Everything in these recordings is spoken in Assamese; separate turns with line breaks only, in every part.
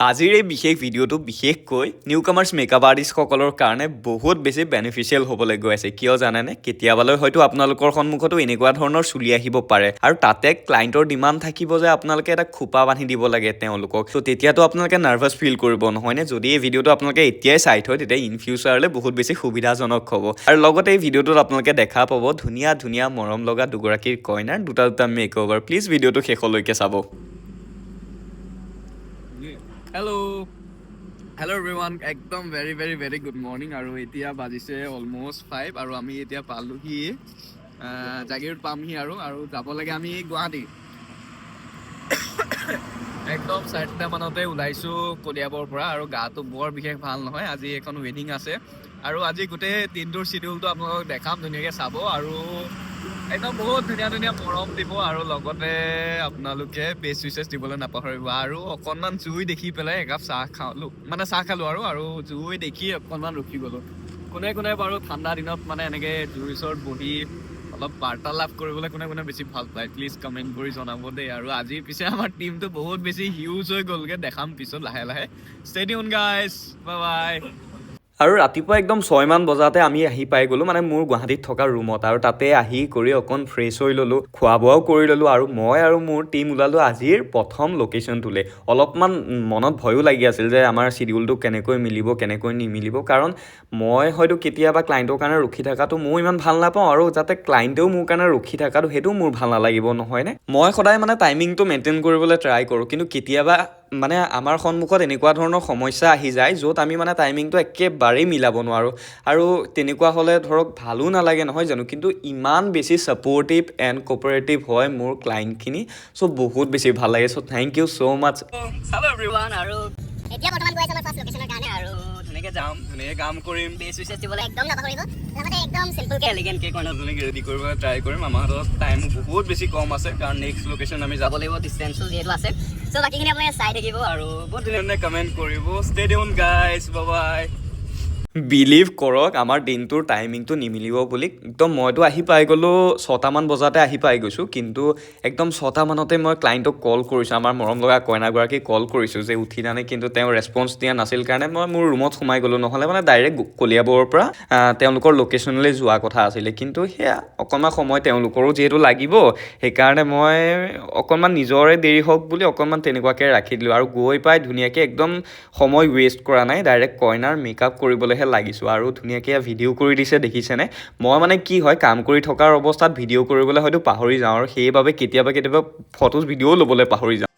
আজিৰ এই বিশেষ ভিডিঅ'টো বিশেষকৈ নিউকামাৰ্ছ মেকআপ আৰ্টিষ্টসকলৰ কাৰণে বহুত বেছি বেনিফিচিয়েল হ'বলৈ গৈ আছে। কিয় জানেনে? কেতিয়াবালৈ হয়তো আপোনালোকৰ সন্মুখতো এনেকুৱা ধৰণৰ চুলি আহিব পাৰে আৰু তাতে ক্লাইণ্টৰ ডিমাণ্ড থাকিব যে আপোনালোকে এটা খোপা বান্ধি দিব লাগে তেওঁলোকক। ত' তেতিয়াতো আপোনালোকে নাৰ্ভাছ ফিল কৰিব নহয়নে? যদি এই ভিডিঅ'টো আপোনালোকে এতিয়াই চাই থয় তেতিয়া ইন ফিউচাৰলৈ বহুত বেছি সুবিধাজনক হ'ব। আৰু লগতে এই ভিডিঅ'টোত আপোনালোকে দেখা পাব ধুনীয়া ধুনীয়া মৰম লগা দুগৰাকীৰ কইনাৰ দুটা মেকঅভাৰ। প্লিজ ভিডিঅ'টো শেষলৈকে চাব।
হেল্ল' এভৰিৱান, একদম ভেৰি গুড মৰ্ণিং। আৰু এতিয়া বাজিছে অলমষ্ট 5 আৰু আমি এতিয়া পালোহি জাগিৰোড পামহি আৰু যাব লাগে আমি গুৱাহাটী। একদম 4টা মানতে ওলাইছোঁ কলিয়াবৰ পৰা আৰু গাটো বৰ বিশেষ ভাল নহয়। আজি এখন ৱেডিং আছে আৰু আজি গোটেই দিনটোৰ চিডিউলটো আপোনালোকক দেখাম, ধুনীয়াকৈ চাব আৰু একদম বহুত ধুনীয়া মৰম দিব আৰু লগতে আপোনালোকে বেষ্ট উইচেছ দিবলৈ নাপাহৰিব। আৰু অকণমান জুই দেখি পেলাই একাপ চাহ খালোঁ আৰু জুই দেখি অকণমান ৰখি গ'লোঁ। কোনে বাৰু ঠাণ্ডা দিনত মানে এনেকৈ জুইৰ ওচৰত বহি অলপ বাৰ্তালাপ কৰিবলৈ কোনে বেছি ভাল পায় প্লিজ কমেণ্ট কৰি জনাব দেই। আৰু আজি পিছে আমাৰ টিমটো বহুত বেছি হিউজ হৈ গ'লগৈ, দেখাম পিছত লাহে ষ্টে টিউন গাইজ, বাই।
আৰু ৰাতিপুৱা একদম 6মান বজাতে আমি আহি পাই গ'লোঁ মানে মোৰ গুৱাহাটীত থকা ৰুমত। আৰু তাতে আহি কৰি অকণ ফ্ৰেছ হৈ ল'লোঁ, খোৱা বোৱাও কৰি ল'লোঁ আৰু মই আৰু মোৰ টীম ওলালোঁ আজিৰ প্ৰথম লোকেশ্যনটোলৈ। অলপমান মনত ভয়ো লাগি আছিল যে আমাৰ চিডিউলটো কেনেকৈ মিলিব কেনেকৈ নিমিলিব, কাৰণ মই হয়তো কেতিয়াবা ক্লাইণ্টৰ কাৰণে ৰখি থকাটো ময়ো ইমান ভাল নাপাওঁ আৰু যাতে ক্লাইণ্টেও মোৰ কাৰণে ৰখি থকাটো সেইটোও মোৰ ভাল নালাগিব নহয়নে। মই সদায় মানে টাইমিংটো মেইনটেইন কৰিবলৈ ট্ৰাই কৰোঁ, কিন্তু কেতিয়াবা মানে আমাৰ সন্মুখত এনেকুৱা ধৰণৰ সমস্যা আহি যায় য'ত আমি মানে টাইমিংটো একেবাৰেই মিলাব নোৱাৰোঁ আৰু তেনেকুৱা হ'লে ধৰক ভালো নালাগে নহয় জানো। কিন্তু ইমান বেছি ছাপৰ্টিভ এণ্ড কোঅপাৰেটিভ হয় মোৰ ক্লাইণ্টখিনি, চ' বহুত বেছি ভাল লাগে। So' thank you so' much.
Hello' everyone, আৰু
এতিয়া বৰ্তমান গৈ আছোঁ আমাৰ ফাৰ্ষ্ট লোকেশ্যনৰ কাৰণে আৰু
ধুনীয়াকৈ যাম, ধুনীয়াকৈ কাম কৰিম, বেষ্ট উইচেছ দিবলৈ
একদম নাপাহৰিব। লগতে একদম চিম্পলকৈ
এলিগেণ্ট কেক ধুনীয়াকৈ ৰেডি কৰিবলৈ ট্ৰাই কৰিম। আমাৰ হাতত টাইমো বহুত বেছি কম আছে কাৰণ নেক্সট লোকেশ্যন আমি যাব লাগিব, ডিষ্টেঞ্চো যিহেতু আছে। চ' বাকীখিনি আপোনালোকে চাই থাকিব আৰু বহুত ধুনীয়া কমেণ্ট কৰিব। ষ্টে টিউন গাইজ, বাই।
বিলিভ কৰক আমাৰ দিনটোৰ টাইমিংটো নিমিলিব বুলি একদম মইতো আহি পাই গ'লোঁ 6টামান বজাতে আহি পাই গৈছোঁ, কিন্তু একদম 6টা মানতে মই ক্লাইণ্টক কল কৰিছোঁ, আমাৰ মৰম লগা কইনাগৰাকীক কল কৰিছোঁ যে উঠি নানে, কিন্তু তেওঁ ৰেছপন্স দিয়া নাছিল কাৰণে মই মোৰ ৰুমত সোমাই গ'লোঁ। নহ'লে মানে ডাইৰেক্ট কলিয়াবৰৰ পৰা তেওঁলোকৰ লোকেশ্যনলৈ যোৱা কথা আছিলে, কিন্তু সেয়া অকণমান সময় তেওঁলোকৰো যিহেতু লাগিব সেইকাৰণে মই অকণমান নিজৰে দেৰি হওক বুলি অকণমান তেনেকুৱাকৈ ৰাখি দিলোঁ। আৰু গৈ পাই ধুনীয়াকৈ একদম সময় ৱেষ্ট কৰা নাই, ডাইৰেক্ট কইনাৰ মেকআপ কৰিবলৈহে লাগিছোঁ আৰু ধুনীয়াকৈ ভিডিঅ' কৰি দিছে দেখিছেনে। মই মানে কি হয় কাম কৰি থকাৰ অৱস্থাত ভিডিঅ' কৰিবলৈ হয়তো পাহৰি যাওঁ আৰু সেইবাবে কেতিয়াবা ফটোজ ভিডিঅ'ও ল'বলৈ পাহৰি যাওঁ।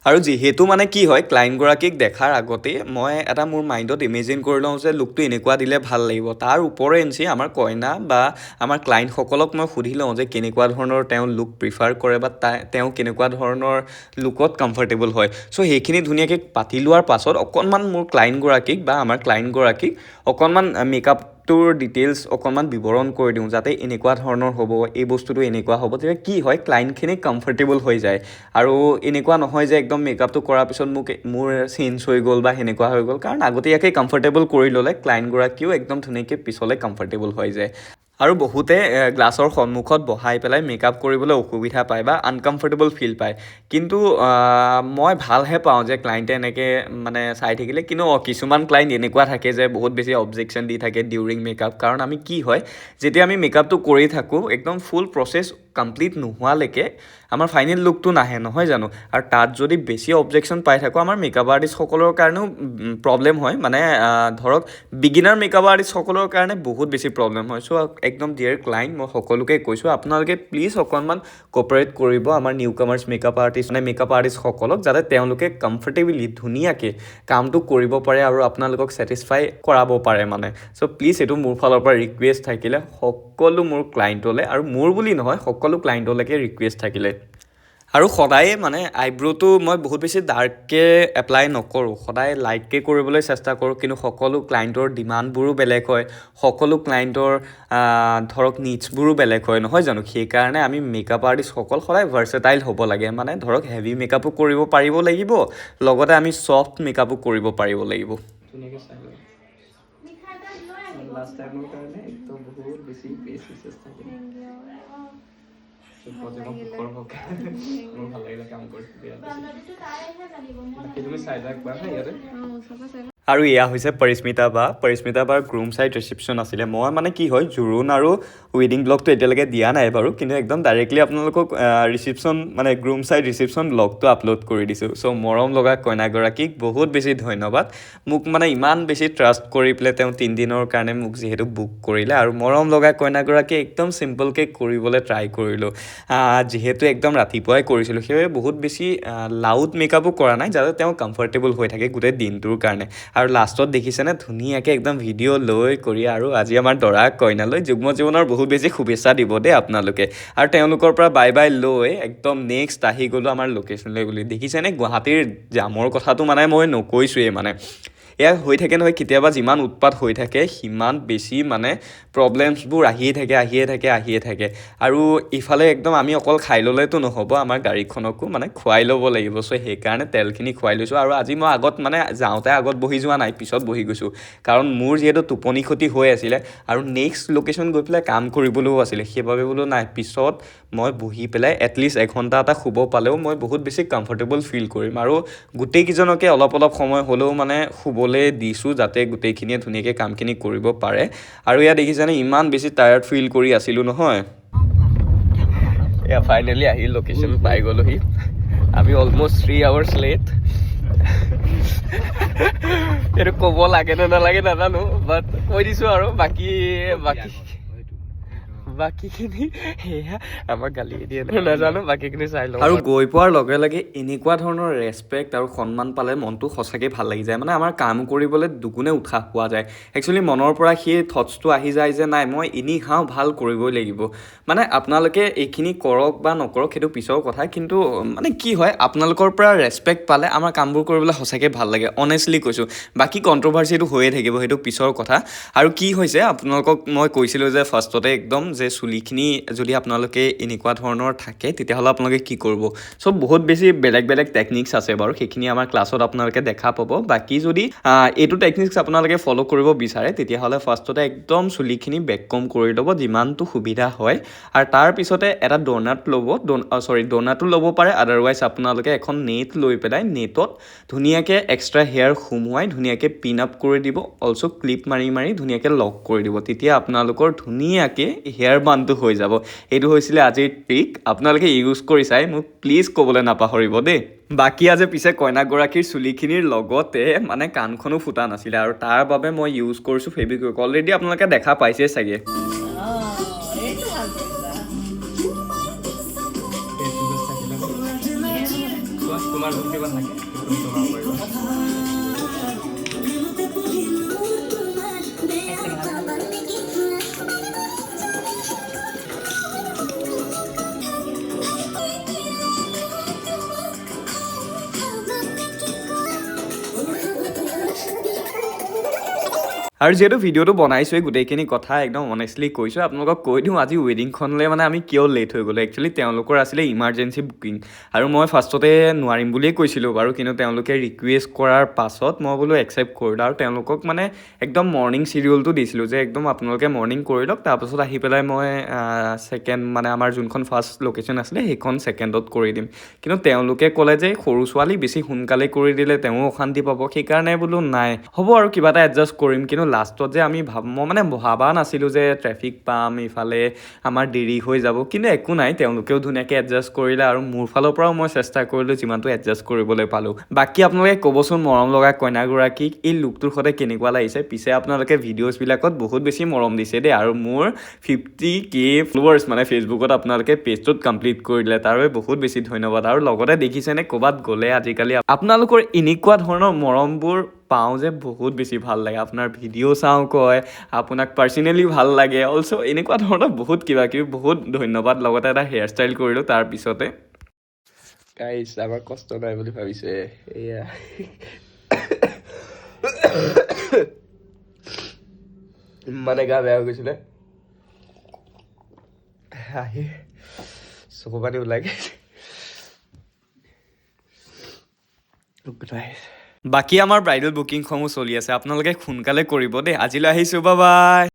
আৰু যিহেতু মানে কি হয় ক্লাইণ্টগৰাকীক দেখাৰ আগতে মই এটা মোৰ মাইণ্ডত ইমেজিন কৰি লওঁ যে লুকটো এনেকুৱা দিলে ভাল লাগিব। তাৰ ওপৰেঞ্চি আমাৰ কইনা বা আমাৰ ক্লাইণ্টসকলক মই সুধি লওঁ যে কেনেকুৱা ধৰণৰ তেওঁ লুক প্ৰিফাৰ কৰে বা তেওঁ কেনেকুৱা ধৰণৰ লুকত কমফৰ্টেবল হয়। চ' সেইখিনি ধুনীয়াকৈ পাতি লোৱাৰ পাছত অকণমান মোৰ ক্লাইণ্টগৰাকীক বা আমাৰ ক্লাইণ্টগৰাকীক অকণমান মেকআপটোৰ ডিটেইলছ অকণমান বিৱৰণ কৰি দিওঁ, যাতে এনেকুৱা ধৰণৰ হ'ব, এই বস্তুটো এনেকুৱা হ'ব, তেতিয়া কি হয় ক্লাইণ্টখিনি কমফৰ্টেবল হৈ যায় আৰু এনেকুৱা নহয় যে একদম মেকআপটো কৰাৰ পিছত মোৰ চেঞ্জ হৈ গ'ল বা সেনেকুৱা হৈ গ'ল, কাৰণ আগতীয়াকৈ কমফৰ্টেবল কৰি ল'লে ক্লাইণ্টগৰাকীও একদম ধুনীয়াকৈ পিছলৈ কমফৰ্টেবল হৈ যায়। আৰু বহুতে গ্লাছৰ সন্মুখত বহাই পেলাই মেকআপ কৰিবলৈ অসুবিধা পায় বা আনকমফৰ্টেবল ফিল পায়, কিন্তু মই ভালহে পাওঁ যে ক্লাইণ্টে এনেকৈ মানে চাই থাকিলে। কিন্তু কিছুমান ক্লাইণ্ট এনেকুৱা থাকে যে বহুত বেছি অবজেকশ্যন দি থাকে ডিউৰিং মেকআপ, কাৰণ আমি কি হয় যেতিয়া আমি মেকআপটো কৰি থাকোঁ একদম ফুল প্ৰচেছ কমপ্লিট নোহোৱালৈকে আমাৰ ফাইনেল লুকটো নাহে নহয় জানো। আৰু তাত যদি বেছি অবজেকশ্যন পাই থাকোঁ আমাৰ মেকআপ আৰ্টিষ্টসকলৰ কাৰণেও প্ৰব্লেম হয়, মানে ধৰক বিগিনাৰ মেকআপ আৰ্টিষ্টসকলৰ কাৰণে বহুত বেছি প্ৰব্লেম হয়। চ' একদম ডিয়াৰ ক্লাইণ্ট মই সকলোকে কৈছোঁ আপোনালোকে প্লিজ অকণমান কোঅপাৰেট কৰিব আমাৰ নিউকামাৰ্ছ মেকআপ আৰ্টিষ্টসকলক, যাতে তেওঁলোকে কমফৰ্টেবলি ধুনীয়াকৈ কামটো কৰিব পাৰে আৰু আপোনালোকক ছেটিছফাই কৰাব পাৰে মানে। চ' প্লিজ এইটো মোৰ ফালৰ পৰা ৰিকুৱেষ্ট থাকিলে সকলো মোৰ ক্লাইণ্টলৈ, আৰু মোৰ বুলি নহয় সকলো ক্লাইণ্টলৈকে ৰিকুৱেষ্ট থাকিলে। আৰু সদায়ে মানে আইব্ৰ'টো মই বহুত বেছি ডাৰ্ককৈ এপ্লাই নকৰোঁ, সদায় লাইটকৈ কৰিবলৈ চেষ্টা কৰোঁ। কিন্তু সকলো ক্লাইণ্টৰ ডিমাণ্ডবোৰো বেলেগ হয়, সকলো ক্লাইণ্টৰ ধৰক নিডছবোৰো বেলেগ হয়, নহয় জানো? সেইকাৰণে আমি মেকআপ আৰ্টিষ্টসকল সদায় ভাৰ্চেটাইল হ'ব লাগে। মানে ধৰক হেভি মেকআপো কৰিব পাৰিব লাগিব, লগতে আমি ছফ্ট মেকআপো কৰিব পাৰিব লাগিব। ধুনীয়াকৈ চাই লওঁ। লাষ্ট টাইমৰ কাৰণে একদম বহুত বেছি বেছি চেষ্টা কৰিম। মোৰ ভাল লাগিলে কাম কৰি। তুমি চাই যাক বা ইয়াতে। আৰু এয়া হৈছে পৰিস্মিতা বাৰ গ্ৰুম চাইড ৰিচিপশ্যন আছিলে। মই মানে কি হয়, জোৰোণ আৰু ৱেডিং ব্লগটো এতিয়ালৈকে দিয়া নাই বাৰু, কিন্তু একদম ডাইৰেক্টলি আপোনালোকক ৰিচিপশ্যন মানে গ্ৰুম চাইড ৰিচিপশ্যন ব্লগটো আপলোড কৰি দিছোঁ। চ' মৰম লগা কইনাগৰাকীক বহুত বেছি ধন্যবাদ। মোক মানে ইমান বেছি ট্ৰাষ্ট কৰি পেলাই তেওঁ 3 দিনৰ কাৰণে মোক যিহেতু বুক কৰিলে, আৰু মৰম লগা কইনাগৰাকী একদম চিম্পলকৈ কৰিবলৈ ট্ৰাই কৰিলোঁ। যিহেতু একদম ৰাতিপুৱাই কৰিছিলোঁ, সেইবাবে বহুত বেছি লাউড মেকআপো কৰা নাই, যাতে তেওঁ কমফৰ্টেবল হৈ থাকে গোটেই দিনটোৰ কাৰণে। আৰু লাষ্টত দেখিছেনে ধুনীয়াকৈ একদম ভিডিঅ' লৈ কৰি, আৰু আজি আমাৰ দৰা কইনালৈ যুগ্ম জীৱনৰ বহুত বেছি শুভেচ্ছা দিব দেই আপোনালোকে। আৰু তেওঁলোকৰ পৰা বাই বাই লৈ একদম নেক্সট আহি গ'লোঁ আমাৰ লোকেশ্যনলৈ বুলি। দেখিছেনে গুৱাহাটীৰ জামৰ কথাটো মানে মই নকৈছোৱেই। মানে এয়া হৈ থাকে নহয়, কেতিয়াবা যিমান উৎপাত হৈ থাকে সিমান বেছি মানে প্ৰব্লেমছবোৰ আহিয়ে থাকে। আৰু ইফালে একদম আমি অকল খাই ল'লেতো নহ'ব, আমাৰ গাড়ীখনকো মানে খুৱাই ল'ব লাগিব। চ' সেইকাৰণে তেলখিনি খুৱাই লৈছোঁ। আৰু আজি মই আগত মানে যাওঁতে আগত বহি যোৱা নাই, পিছত বহি গৈছোঁ, কাৰণ মোৰ যিহেতু টোপনি ক্ষতি হৈ আছিলে আৰু নেক্সট লোকেশ্যন গৈ পেলাই কাম কৰিবলৈও আছিলে। সেইবাবে বোলো নাই, পিছত মই বহি পেলাই এটলিষ্ট এঘণ্টা এটা শুব পালেও মই বহুত বেছি কমফৰ্টেবল ফিল কৰিম। আৰু গোটেইকেইজনকে অলপ সময় হ'লেও মানে শুবলৈ দিছোঁ, যাতে গোটেইখিনিয়ে ধুনীয়াকৈ কামখিনি কৰিব পাৰে। আৰু এয়া দেখিছেনে ইমান বেছি টায়াৰ্ড ফিল কৰি আছিলোঁ নহয়। এয়া ফাইনেলি আহি লোকেশ্যন পাই গ'লোহি। আমি অলমষ্ট 3 hours লেট। এইটো ক'ব লাগে নে নালাগে নাজানো, বাট কৈ দিছোঁ আৰু বাকীখিনি সেয়া আমাক গালি দিয়ে নাজানো, বাকীখিনি চাই লওঁ। আৰু গৈ পোৱাৰ লগে লগে এনেকুৱা ধৰণৰ ৰেচপেক্ট আৰু সন্মান পালে মনটো সঁচাকৈ ভাল লাগি যায়। মানে আমাৰ কাম কৰিবলৈ দুগুণে উৎসাহ পোৱা যায়। একচুৱেলি মনৰ পৰা সেই থটছটো আহি যায় যে নাই, মই এনিহাও ভাল কৰিবই লাগিব। মানে আপোনালোকে এইখিনি কৰক বা নকৰক সেইটো পিছৰ কথা, কিন্তু মানে কি হয়, আপোনালোকৰ পৰা ৰেচপেক্ট পালে আমাৰ কামবোৰ কৰিবলৈ সঁচাকৈ ভাল লাগে। অনেষ্টলি কৈছোঁ, বাকী কণ্ট্ৰভাৰ্চিটো হৈয়ে থাকিব, সেইটো পিছৰ কথা। আৰু কি হৈছে, আপোনালোকক মই কৈছিলোঁ যে ফাৰ্ষ্টতে একদম যে চুলিখিনি যদি আপোনালোকে এনেকুৱা ধৰণৰ থাকে তেতিয়াহ'লে আপোনালোকে কি কৰিব। চ' বহুত বেছি বেলেগ টেকনিক্স আছে বাৰু, সেইখিনি আমাৰ ক্লাছত আপোনালোকে দেখা পাব। বাকী যদি এইটো টেকনিক্স আপোনালোকে ফ'ল' কৰিব বিচাৰে, তেতিয়াহ'লে ফাৰ্ষ্টতে একদম চুলিখিনি বেককম কৰি ল'ব যিমানটো সুবিধা হয়। আৰু তাৰপিছতে এটা ড'নাটো ল'ব পাৰে, আদাৰৱাইজ আপোনালোকে এখন নেট লৈ পেলাই নেটত ধুনীয়াকৈ এক্সট্ৰা হেয়াৰ সুমুৱাই ধুনীয়াকৈ পিন আপ কৰি দিব, অলছ' ক্লিপ মাৰি ধুনীয়াকৈ লক কৰি দিব। তেতিয়া আপোনালোকৰ ধুনীয়াকৈ হেয়াৰ বানটো হৈ যাব। এইটো হৈছিলে আজিৰ ট্ৰিক, আপোনালোকে ইউজ কৰি চাই মোক প্লিজ ক'বলৈ নাপাহৰিব দেই। বাকী আজি পিছে কইনাগৰাকীৰ চুলিখিনিৰ লগতে মানে কাণখনো ফুটা নাছিলে, আৰু তাৰ বাবে মই ইউজ কৰিছোঁ ফেব্ৰিকুইক। অলৰেডি আপোনালোকে দেখা পাইছে চাগে। তোমাৰ কিবা থাকে আৰু যিহেতু ভিডিঅ'টো বনাইছোঁৱেই, গোটেইখিনি কথা একদম অনেষ্টলি কৈছোঁ। আপোনালোকক কৈ দিওঁ আজি ৱেডিংখনলৈ মানে আমি কিয় লেট হৈ গ'লোঁ। একচুৱেলি তেওঁলোকৰ আছিলে ইমাৰ্জেঞ্চি বুকিং, আৰু মই ফাৰ্ষ্টতে নোৱাৰিম বুলিয়েই কৈছিলোঁ বাৰু, কিন্তু তেওঁলোকে ৰিকুৱেষ্ট কৰাৰ পাছত মই বোলো একচেপ্ট কৰিলোঁ। আৰু তেওঁলোকক মানে একদম মৰ্ণিং চিডিউলটো দিছিলোঁ যে একদম আপোনালোকে মৰ্ণিং কৰি লওক, তাৰপাছত আহি পেলাই মই ছেকেণ্ড মানে আমাৰ যোনখন ফাৰ্ষ্ট লোকেশ্যন আছিলে সেইখন ছেকেণ্ডত কৰি দিম। কিন্তু তেওঁলোকে ক'লে যে সৰু ছোৱালী বেছি সোনকালে কৰি দিলে তেওঁ অশান্তি পাব, সেইকাৰণে বোলো নাই হ'ব আৰু কিবা এটা এডজাষ্ট কৰিম। কিন্তু লাষ্টত যে মই মানে ভবা নাছিলোঁ যে ট্ৰেফিক পাম, ইফালে আমাৰ দেৰি হৈ যাব, কিন্তু একো নাই, তেওঁলোকেও ধুনীয়াকৈ এডজাষ্ট কৰিলে, আৰু মোৰ ফালৰ পৰাও মই চেষ্টা কৰিলোঁ যিমানটো এডজাষ্ট কৰিবলৈ পালোঁ। বাকী আপোনালোকে ক'বচোন মৰম লগা কইনাগৰাকীক এই লুকটোৰ সৈতে কেনেকুৱা লাগিছে। পিছে আপোনালোকে ভিডিঅ'ছবিলাকত বহুত বেছি মৰম দিছে দেই, আৰু মোৰ 50K ফলোৱাৰ্ছ মানে ফেচবুকত আপোনালোকে পেজটোত কমপ্লিট কৰি দিলে, তাৰ বাবে বহুত বেছি ধন্যবাদ। আৰু লগতে দেখিছেনে ক'ৰবাত গ'লে আজিকালি আপোনালোকৰ এনেকুৱা ধৰণৰ মৰমবোৰ পাওঁ যে বহুত বেছি ভাল লাগে। আপোনাৰ ভিডিঅ' চাওঁ কয়, আপোনাক পাৰ্চনেলি ভাল লাগে, অলছ' এনেকুৱা ধৰণৰ বহুত কিবা কিবি। বহুত ধন্যবাদ। লগতে এটা হেয়াৰ ষ্টাইল কৰিলোঁ তাৰপিছতে। গাইছ আমাৰ কষ্ট নাই বুলি ভাবিছে এয়া ইমানে গা বেয়া হৈ গৈছিলে আহি চকু পানী ওলাই গৈছে বাকী আমাৰ ব্ৰাইডেল বুকিংসমূহ চলি আছে আপোনালোকে সোনকালে কৰিব দেই আজিলৈ আহিছোঁ বাই বাই